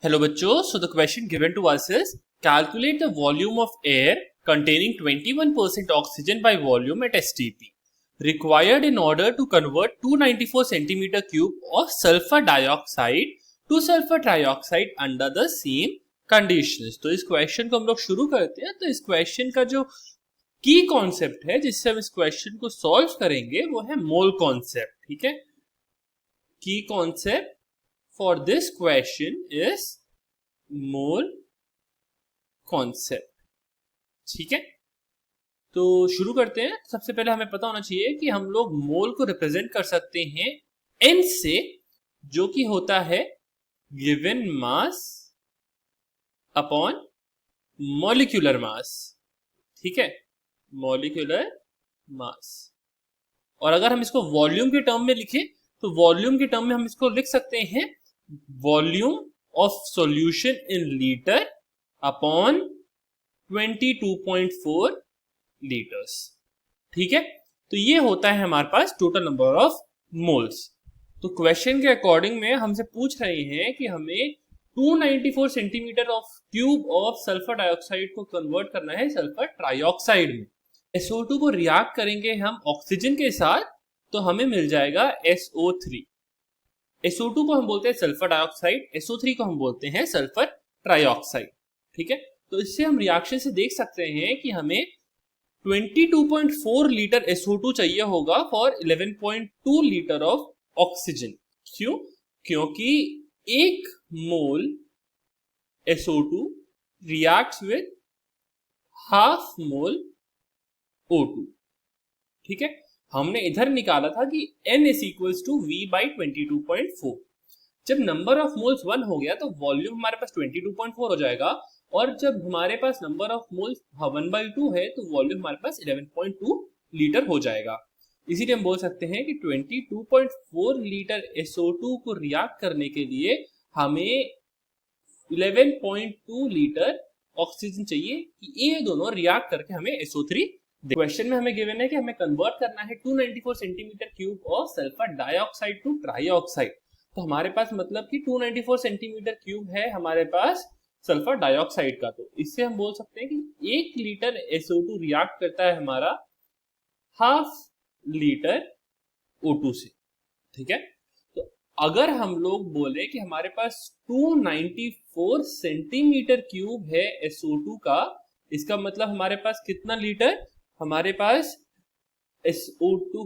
Hello बच्चों, so the question given to us is calculate the volume of air containing 21% oxygen by volume at STP required in order to convert 294 centimeter cube of sulfur dioxide to sulfur trioxide under the same conditions। तो इस question को हम लोग शुरू करते हैं। तो इस क्वेश्चन का जो की कॉन्सेप्ट है जिससे हम इस क्वेश्चन को सॉल्व करेंगे वो है मोल कॉन्सेप्ट। ठीक है, की concept for this question is mole concept। ठीक है, तो शुरू करते हैं। सबसे पहले हमें पता होना चाहिए कि हम लोग मोल को रिप्रेजेंट कर सकते हैं n से, जो कि होता है given mass upon molecular mass. ठीक है, मॉलिक्यूलर मास। और अगर हम इसको वॉल्यूम के टर्म में लिखें तो वॉल्यूम के टर्म में हम इसको लिख सकते हैं volume of solution in litre upon 22.4 litres. ठीक है, तो ये होता है हमारे पास टोटल नंबर ऑफ मोल्स। तो क्वेश्चन के अकॉर्डिंग में हमसे पूछ रहे हैं कि हमें 294 centimetre of cube of sulphur dioxide को कन्वर्ट करना है सल्फर ट्राइऑक्साइड में। SO2 को रिएक्ट करेंगे हम ऑक्सीजन के साथ तो हमें मिल जाएगा SO3। SO2 को हम बोलते हैं सल्फर डाइऑक्साइड, SO3 को हम बोलते हैं सल्फर ट्राइऑक्साइड। ठीक है, तो इससे हम रिएक्शन से देख सकते हैं कि हमें 22.4 लीटर SO2 चाहिए होगा फॉर 11.2 लीटर ऑफ ऑक्सीजन। क्यों? क्योंकि एक मोल SO2 reacts with half mole O2। ठीक है, हमने इधर निकाला था कि N is equals to V by 22.4। जब नंबर ऑफ मोल्स 1 हो गया तो वॉल्यूम हमारे पास 22.4 हो जाएगा, और जब हमारे पास नंबर ऑफ मोल्स 1/2 है तो वॉल्यूम हमारे पास 11.2 लीटर हो जाएगा। इसीलिए हम बोल सकते हैं कि 22.4 लीटर SO2 को रिएक्ट करने के लिए हमें 11.2 लीटर ऑक्सीजन चाहिए कि ये दोनों रिएक्ट करके हमें SO3। क्वेश्चन में हमें गिवन है कि हमें कन्वर्ट करना है 294 centimetre cube of sulphur dioxide to trioxide. तो हमारे पास मतलब कि 294 सेंटीमीटर क्यूब है हमारे पास सल्फर डाइऑक्साइड का। तो इससे हम बोल सकते हैं कि 1 लीटर SO2 रिएक्ट करता है हमारा हाफ लीटर O2 से। ठीक है, तो अगर हम लोग बोले कि हमारे पास 294 सेंटीमीटर क्यूब है SO2 का, इसका मतलब हमारे पास कितना लीटर, हमारे पास SO2,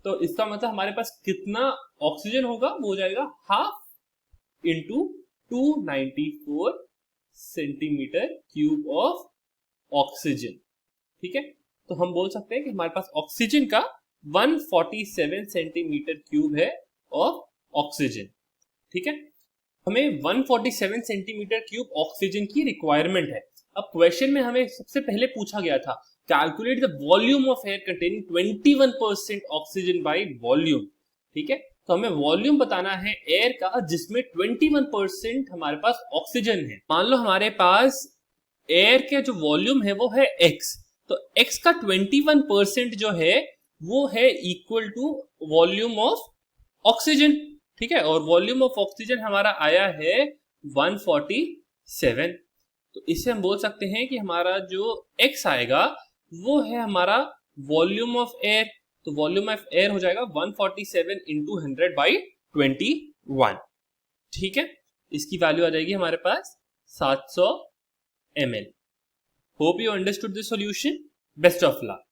तो इसका मतलब हमारे पास कितना ऑक्सीजन होगा, वो हो जाएगा half into 294 centimetre cube of oxygen. ठीक है, तो हम बोल सकते हैं कि हमारे पास ऑक्सीजन का 147 सेंटीमीटर क्यूब है ऑफ ऑक्सीजन। ठीक है, हमें 147 सेंटीमीटर क्यूब ऑक्सीजन की रिक्वायरमेंट है। अब क्वेश्चन में हमें सबसे पहले पूछा गया था calculate the volume of air containing 21% oxygen by volume. ठीक है, तो हमें वॉल्यूम बताना है एयर का जिसमें 21% हमारे पास ऑक्सीजन है। मान लो हमारे पास एयर के जो वॉल्यूम है वो है x, तो x का 21% जो है वो है equal to volume of oxygen. ठीक है, और वॉल्यूम ऑफ ऑक्सीजन हमारा आया है 147। तो इससे हम बोल सकते हैं कि हमारा जो x आएगा वो है हमारा वॉल्यूम ऑफ एयर। तो वॉल्यूम ऑफ एयर हो जाएगा 147 इंटू 100 बाई 21। ठीक है, इसकी वैल्यू आ जाएगी हमारे पास 700 ml। Hope you understood this solution. Best of luck.